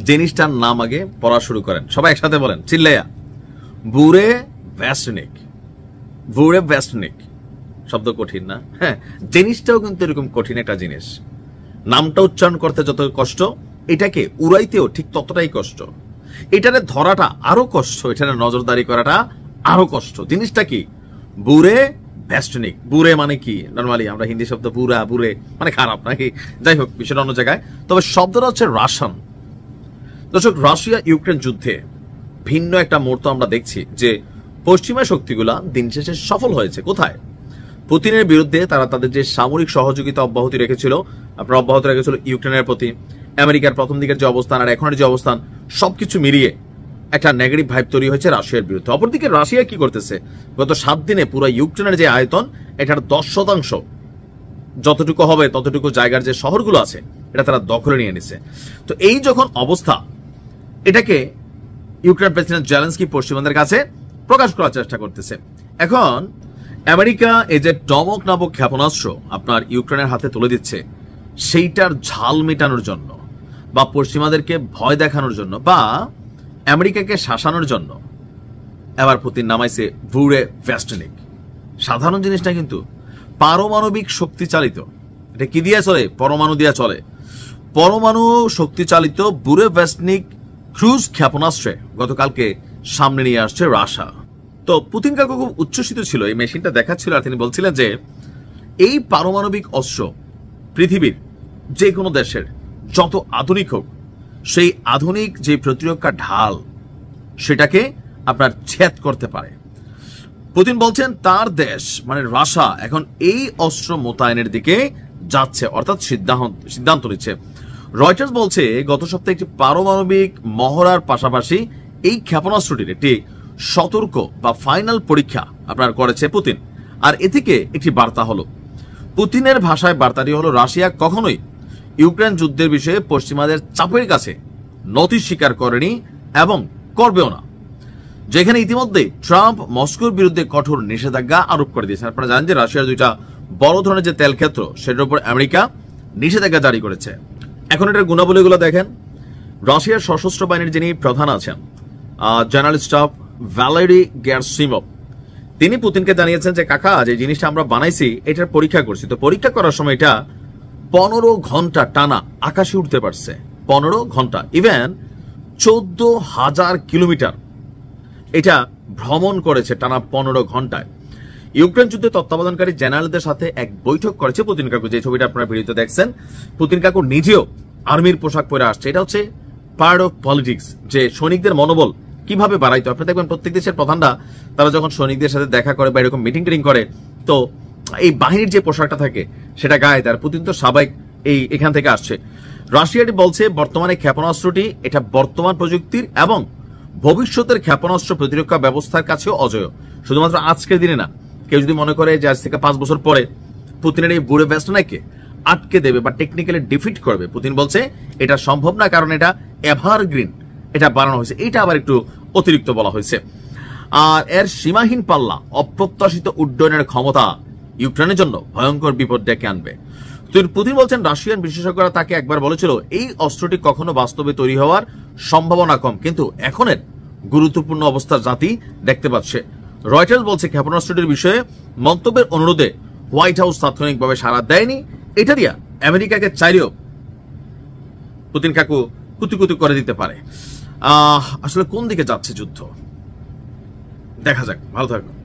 জিনিসটার নাম আগে পড়া শুরু করেন, সবাই একসাথে বলেন চিল্লাইয়া, বুরে ভেস্টনিক। বুরে ভেস্টনিক শব্দ কঠিন না? হ্যাঁ, জিনিসটাও কিন্তু এরকম কঠিন একটা জিনিস। নামটা উচ্চারণ করতে যত কষ্ট, এটাকে উড়াইতেও ঠিক ততটাই কষ্ট। এটারে ধরাটা আরো কষ্ট, এটারে নজরদারি করাটা আরো কষ্ট। জিনিসটা কি? বুরে ভেস্টনিক। বুরে মানে কি? নর্মালি আমরা হিন্দি শব্দ বুরা, বুরে মানে খারাপ নাকি? যাই হোক, বিষয়টা অন্য জায়গায়। তবে শব্দটা হচ্ছে রাশিয়ান। দর্শক, রাশিয়া ইউক্রেন যুদ্ধে ভিন্ন একটা মুহূর্ত আমরা দেখছি যে পশ্চিমা শক্তিগুলা দিন শেষে সফল হয়েছে। কোথায়? পুতিনের বিরুদ্ধে তারা তাদের যে সামরিক সহযোগিতা অব্যাহত রেখেছিল ইউক্রেনের প্রতি, আমেরিকার প্রথম দিকের যে অবস্থান আর এখনের যে অবস্থান, সবকিছু মিলিয়ে একটা নেগেটিভ ভাইব তৈরি হয়েছে রাশিয়ার বিরুদ্ধে। অপরদিকে রাশিয়া কি করতেছে? গত 7 দিনে পুরো ইউক্রেনের যে আয়তন, এটার 10% যতটুকু হবে ততটুকু জায়গার যে শহরগুলো আছে এটা তারা দখলে নিয়ে নিছে। তো এই যখন অবস্থা, এটাকে ইউক্রেন প্রেসিডেন্ট জেলেনস্কি পশ্চিমাদের কাছে প্রকাশ করার চেষ্টা করতেছে। এখন আমেরিকা এই যে টমক নামক ক্ষেপণাস্ত্র আপনার ইউক্রেনের হাতে তুলে দিচ্ছে, সেইটার ঝাল মেটানোর জন্য বা পশ্চিমাদেরকে ভয় দেখানোর জন্য বা আমেরিকাকে শাসানোর জন্য এবার পুতিন নামাইছে বুরে ভেস্টনিক। সাধারণ জিনিসটা কিন্তু পারমাণবিক শক্তি চালিত। এটা কি দিয়ে চলে? পরমাণু দিয়ে চলে। পরমাণু শক্তি চালিত বুরে ভেস্টনিক ক্রুজ ক্ষেপণাস্ত্রে গতকালকে সামনে নিয়ে আসছে রাশিয়া। তো পুতিন কাকু খুব উচ্ছ্বসিত ছিল, এই মেশিনটা দেখাচ্ছিল আর তিনি বলছিলেন যে এই পারমাণবিক অস্ত্র পৃথিবীর যে কোনো দেশের যত আধুনিক হোক, সেই আধুনিক যে প্রতিরক্ষা ঢাল সেটাকে আপনার ছেদ করতে পারে। পুতিন বলছেন তার দেশ মানে রাশিয়া এখন এই অস্ত্র মোতায়েনের দিকে যাচ্ছে, অর্থাৎ সিদ্ধান্ত নিচ্ছে। রয়টার্স বলছে গত সপ্তাহে একটি পারমাণবিক মহড়ার পাশাপাশি এই ক্ষেপণাস্ত্রটির একটি সতর্ক বা ফাইনাল পরীক্ষা আপনার করেছে পুতিন। আর এ থেকে একটি বার্তা হলো, পুতিনের ভাষায় বার্তাটি হলো রাশিয়া কখনোই ইউক্রেন যুদ্ধের বিষয়ে পশ্চিমাদের চাপের কাছে নতি স্বীকার করেনি এবং করবেও না। যেখানে ইতিমধ্যে ট্রাম্প মস্কোর বিরুদ্ধে কঠোর নিষেধাজ্ঞা আরোপ করে দিয়েছেন। আপনারা জানেন যে রাশিয়ার 2টা বড় ধরনের যে তেল ক্ষেত্র, সেটার উপর আমেরিকা নিষেধাজ্ঞা জারি করেছে। এখন এটার গুণাবলীগুলো দেখেন। রাশিয়ার সশস্ত্র বাহিনীর যিনি প্রধান আছেন, জেনারেল স্টাফ ভ্যালেরি গ্যারসিমভ, তিনি পুতিনকে জানিয়েছেন যে কাকা, যে জিনিসটা আমরা বানাইছি এটার পরীক্ষা করছি। তো পরীক্ষা করার সময় এটা 15 ঘন্টা টানা আকাশে উঠতে পারছে। 15 ঘন্টা, ইভেন 14,000 কিলোমিটার এটা ভ্রমণ করেছে টানা 15 ঘন্টায়। ইউক্রেন যুদ্ধে তত্ত্বাবধানকারী জেনারেলদের সাথে এক বৈঠক করেছে পুতিন কাকু, যে ছবিটা আপনারা ভিডিওতে দেখছেন। পুতিন কাকু নিজেও আর্মির পোশাক পরে আসছে। এটা হচ্ছে পার্ট অফ পলিটিক্স, যে সৈনিকদের মনোবল কিভাবে বাড়াইতে। আপনি দেখবেন প্রত্যেক দেশের প্রধানরা তারা যখন সৈনিকদের সাথে দেখা করে বা এরকম মিটিং টিটিং করে, তো এই বাহিনীর যে পোশাকটা থাকে সেটা গায়ে দেয়। পুতিন তো স্বাভাবিক এখান থেকে আসছে। রাশিয়াটি বলছে বর্তমানে ক্ষেপণাস্ত্রটি এটা বর্তমান প্রযুক্তির এবং ভবিষ্যতের ক্ষেপণাস্ত্র প্রতিরক্ষা ব্যবস্থার কাছেও অজেয়। শুধুমাত্র আজকের দিনে না, কেউ যদি মনে করে যে আজ থেকে 5 বছর পরে পুতিনের এই বুড়ে ভেস্টনিককে আটকে দেবে বা টেকনিক্যালি ডিফিট করবে, পুতিন বলছে এটা সম্ভব না, কারণ এটা এভারগ্রিন, এটা বানানো হয়েছে। এটা আবার একটু অতিরিক্ত বলা হয়েছে। আর এর সীমাহীন পাল্লা, অপ্রত্যাশিত উড্ডয়নের ক্ষমতা ইউক্রেনের জন্য ভয়ঙ্কর বিপদ ডেকে আনবে। পুতিন বলছেন রাশিয়ান বিশেষজ্ঞরা তাকে একবার বলেছিল এই অস্ত্রটি কখনো বাস্তবে তৈরি হওয়ার সম্ভাবনা কম, কিন্তু এখনের গুরুত্বপূর্ণ অবস্থার জাতি দেখতে পাচ্ছে। রয়টার্স বলছে ক্ষেপণাস্ত্রটির বিষয়ে মন্তব্যের অনুরোধে হোয়াইট হাউস তাৎক্ষণিকভাবে সাড়া দেয়নি। এটা দিয়া আমেরিকাকে চাইলেও পুতিন কাকু কুতুকুতু করে দিতে পারে। আসলে কোন দিকে যাচ্ছে যুদ্ধ দেখা যাক। ভালো থাকবেন।